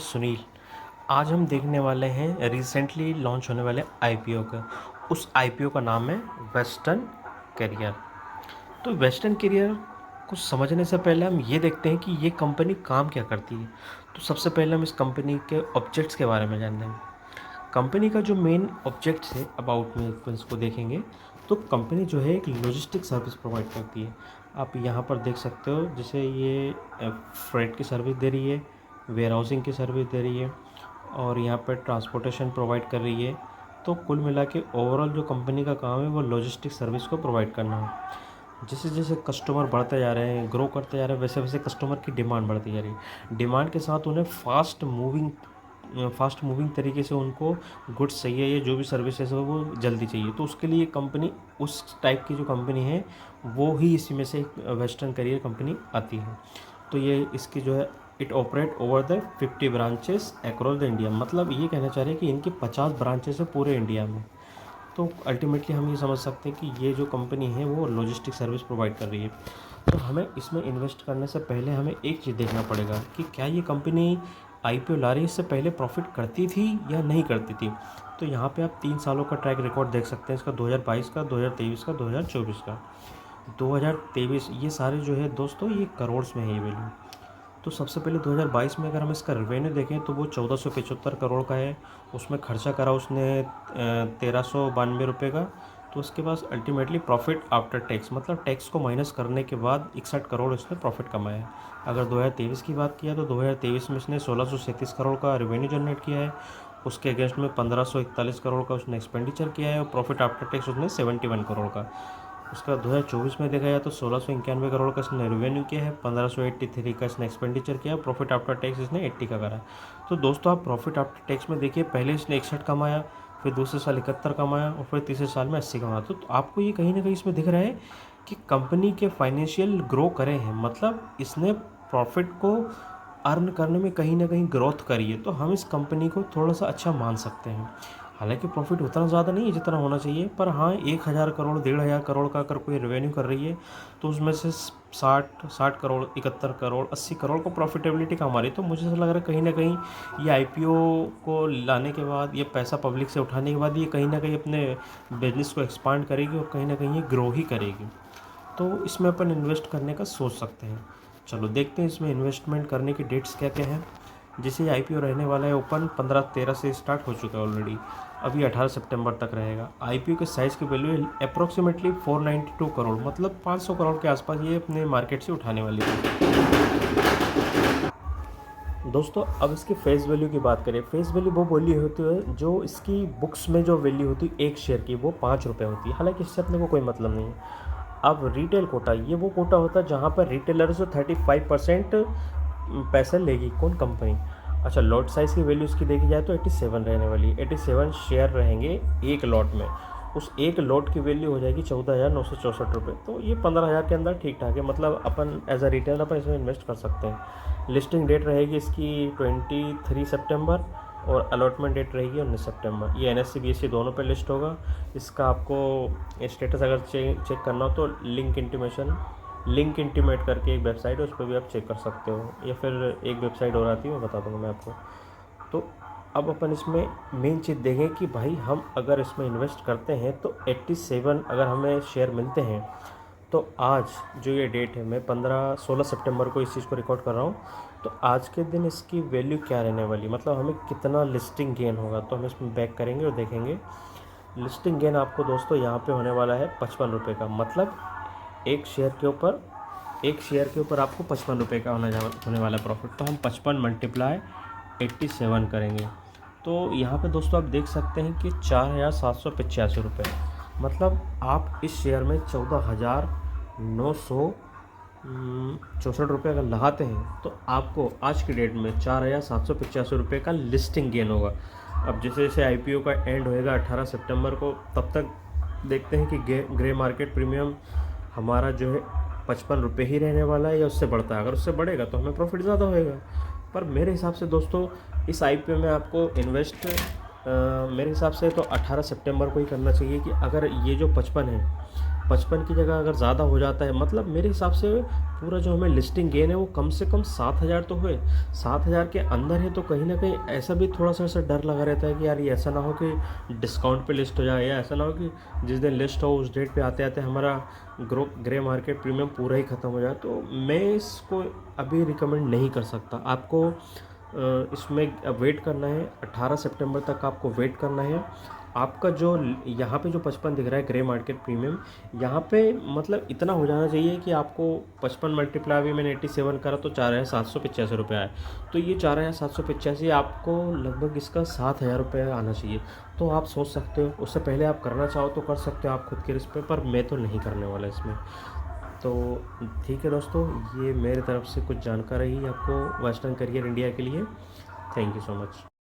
सुनील। आज हम देखने वाले हैं रिसेंटली लॉन्च होने वाले आईपीओ का। उस आईपीओ का नाम है वेस्टर्न कैरियर। तो वेस्टर्न कैरियर को समझने से पहले हम ये देखते हैं कि ये कंपनी काम क्या करती है। तो सबसे पहले हम इस कंपनी के ऑब्जेक्ट्स के बारे में जानते हैं। कंपनी का जो मेन ऑब्जेक्ट्स है अबाउट में इसको देखेंगे तो कंपनी जो है एक लॉजिस्टिक सर्विस प्रोवाइड करती है। आप यहाँ पर देख सकते हो जैसे ये फ्रेट की सर्विस दे रही है, वेयर हाउसिंग की सर्विस दे रही है और यहाँ पर ट्रांसपोर्टेशन प्रोवाइड कर रही है। तो कुल मिला के ओवरऑल जो कंपनी का काम है वो लॉजिस्टिक सर्विस को प्रोवाइड करना है। जैसे जैसे कस्टमर बढ़ते जा रहे हैं, ग्रो करते जा रहे हैं, वैसे वैसे कस्टमर की डिमांड बढ़ती जा रही है। डिमांड के साथ उन्हें फास्ट मूविंग तरीके से उनको गुड्स चाहिए या जो भी सर्विसेज है वो जल्दी चाहिए। तो उसके लिए कंपनी उस टाइप की जो कंपनी है वो ही इसी में से एक वेस्टर्न करियर कंपनी आती है। तो ये इसकी जो है it operate over the 50 branches across the India. मतलब ये कहना चाह रहे हैं कि इनकी 50 ब्रांचेस है पूरे इंडिया में। तो अल्टीमेटली हम ये समझ सकते हैं कि ये जो कंपनी है वो लॉजिस्टिक सर्विस प्रोवाइड कर रही है। तो हमें इसमें इन्वेस्ट करने से पहले हमें एक चीज़ देखना पड़ेगा कि क्या ये कंपनी आईपीओ ला रही है, इससे पहले प्रॉफिट करती थी या नहीं करती थी। तो यहाँ पे आप 3 सालों का ट्रैक रिकॉर्ड देख सकते हैं, इसका 2022 का, 2023 का, 2024 का। 2023 ये सारे जो है दोस्तों ये करोड़्स में है ये वैल्यू। तो सबसे पहले 2022 में अगर हम इसका रेवेन्यू देखें तो वो 1475 करोड़ का है। उसमें खर्चा करा उसने 1392 रुपये का। तो उसके बाद अल्टीमेटली प्रॉफिट आफ्टर टैक्स मतलब टैक्स को माइनस करने के बाद 61 करोड़ इसने प्रॉफिट कमाया है। अगर 2023 की बात किया तो 2023 में इसने 1637 करोड़ का रेवेन्यू जनरेट किया है। उसके अगेंस्ट में 1541 करोड़ का उसने एक्सपेंडिचर किया है और प्रॉफिट आफ्टर टैक्स उसने 71 करोड़ का। उसका 2024 में देखा जाए तो 1691 करोड़ का इसने रेवेन्यू किया है, 1583 का इसने एक्सपेंडिचर किया है, प्रॉफिट आफ्टर टैक्स इसने 80 का करा। तो दोस्तों आप प्रॉफिट आफ्टर टैक्स में देखिए, पहले इसने 61 कमाया, फिर दूसरे साल 71 कमाया और फिर तीसरे साल में 80 कमाया। तो आपको ये कहीं ना कहीं इसमें दिख रहा है कि कंपनी के फाइनेंशियल ग्रो करे हैं, मतलब इसने प्रॉफिट को अर्न करने में कहीं ना कहीं ग्रोथ करी है। तो हम इस कंपनी को थोड़ा सा अच्छा मान सकते हैं। हालांकि प्रॉफिट उतना ज़्यादा नहीं है जितना होना चाहिए, पर हाँ 1000 करोड़ 1500 करोड़ का अगर कोई रेवेन्यू कर रही है तो उसमें से 60 करोड़ 71 करोड़ 80 करोड़ को प्रॉफिटेबिलिटी कमा रही है। तो मुझे ऐसा लग रहा है कहीं ना कहीं ये आईपीओ को लाने के बाद, ये पैसा पब्लिक से उठाने के बाद ये कहीं ना कहीं अपने बिजनेस को एक्सपांड करेगी और कहीं ना कहीं ये ग्रो ही करेगी। तो इसमें अपन इन्वेस्ट करने का सोच सकते हैं। चलो देखते हैं इसमें इन्वेस्टमेंट करने की डेट्स क्या क्या हैं। जैसे ये आईपीओ रहने वाला है ओपन 15-13 से स्टार्ट हो चुका है ऑलरेडी, अभी 18 सितंबर तक रहेगा। आईपीओ के साइज़ की वैल्यू अप्रोक्सीमेटली 492 करोड़ मतलब 500 करोड़ के आसपास ये अपने मार्केट से उठाने वाली है। दोस्तों अब इसकी फेस वैल्यू की बात करें, फेस वैल्यू वो वैल्यू होती है जो इसकी बुक्स में जो वैल्यू होती है एक शेयर की, वो 5 रुपये होती है। हालांकि इससे अपने को कोई मतलब नहीं है। अब रिटेल कोटा, ये वो कोटा होता है जहाँ पर रिटेलर से 35% पैसे लेगी कौन, कंपनी। अच्छा लॉट साइज़ की वैल्यू इसकी देखी जाए तो 87 रहने वाली है। 87 शेयर रहेंगे एक लॉट में। उस एक लॉट की वैल्यू हो जाएगी 14,964 रुपये। तो ये 15,000 के अंदर ठीक ठाक है, मतलब अपन एज अ रिटेलर अपन इसमें इन्वेस्ट कर सकते हैं। लिस्टिंग डेट रहेगी इसकी 23 सितंबर और अलॉटमेंट डेट रहेगी 19 सितंबर। ये NSE BSE दोनों पे लिस्ट होगा। इसका आपको स्टेटस अगर चेक करना हो तो लिंक इंटीमेट करके एक वेबसाइट है, उस पर भी आप चेक कर सकते हो, या फिर एक वेबसाइट और आती है वो बता दूँगा मैं आपको। तो अब अपन इसमें मेन चीज़ देखें कि भाई हम अगर इसमें इन्वेस्ट करते हैं तो 87 अगर हमें शेयर मिलते हैं तो आज जो ये डेट है, मैं 16 सितंबर को इस चीज़ को रिकॉर्ड कर रहा हूँ, तो आज के दिन इसकी वैल्यू क्या रहने वाली, मतलब हमें कितना लिस्टिंग गेन होगा। तो हम इसमें बैक करेंगे और देखेंगे लिस्टिंग गेन आपको दोस्तों यहाँ पे होने वाला है 55 रुपये का। मतलब एक शेयर के ऊपर आपको 55 रुपये का होने वाला प्रॉफिट। तो हम 55 मल्टीप्लाई 87 करेंगे तो यहाँ पे दोस्तों आप देख सकते हैं कि 4,785 रुपये। मतलब आप इस शेयर में 14,964 रुपये अगर लगाते हैं तो आपको आज की डेट में 4,785 रुपये का लिस्टिंग गेन होगा। अब जैसे जैसे आईपीओ का एंड होएगा 18 सितंबर को, तब तक देखते हैं कि ग्रे मार्केट प्रीमियम हमारा जो है 55 रुपये ही रहने वाला है या उससे बढ़ता है। अगर उससे बढ़ेगा तो हमें प्रॉफिट ज़्यादा होएगा। पर मेरे हिसाब से दोस्तों इस आईपीओ में आपको इन्वेस्ट मेरे हिसाब से तो 18 सितंबर को ही करना चाहिए कि अगर ये जो 55 है 55 की जगह अगर ज़्यादा हो जाता है, मतलब मेरे हिसाब से पूरा जो हमें लिस्टिंग गेन है वो कम से कम 7,000 तो हुए। 7,000 के अंदर है तो कहीं ना कहीं ऐसा भी थोड़ा सा ऐसा डर लगा रहता है कि यार ये ऐसा ना हो कि डिस्काउंट पे लिस्ट हो जाए, या ऐसा ना हो कि जिस दिन लिस्ट हो उस डेट पे आते आते हमारा ग्रे मार्केट प्रीमियम पूरा ही ख़त्म हो जाए। तो मैं इसको अभी रिकमेंड नहीं कर सकता। आपको इसमें वेट करना है, 18 सितंबर तक आपको वेट करना है। आपका जो यहाँ पे जो 55 दिख रहा है ग्रे मार्केट प्रीमियम, यहाँ पे मतलब इतना हो जाना चाहिए कि आपको 55 मल्टीप्लाई भी मैंने 87 करा तो 4,785 रुपये आए। तो ये 4,785 आपको लगभग इसका 7,000 रुपये आना चाहिए। तो आप सोच सकते हो, उससे पहले आप करना चाहो तो कर सकते हो आप खुद के रिस्क पे, पर मैं तो नहीं करने वाला इसमें। तो ठीक है दोस्तों, ये मेरे तरफ से कुछ जानकारी रही आपको वेस्टर्न करियर इंडिया के लिए। Thank you so much.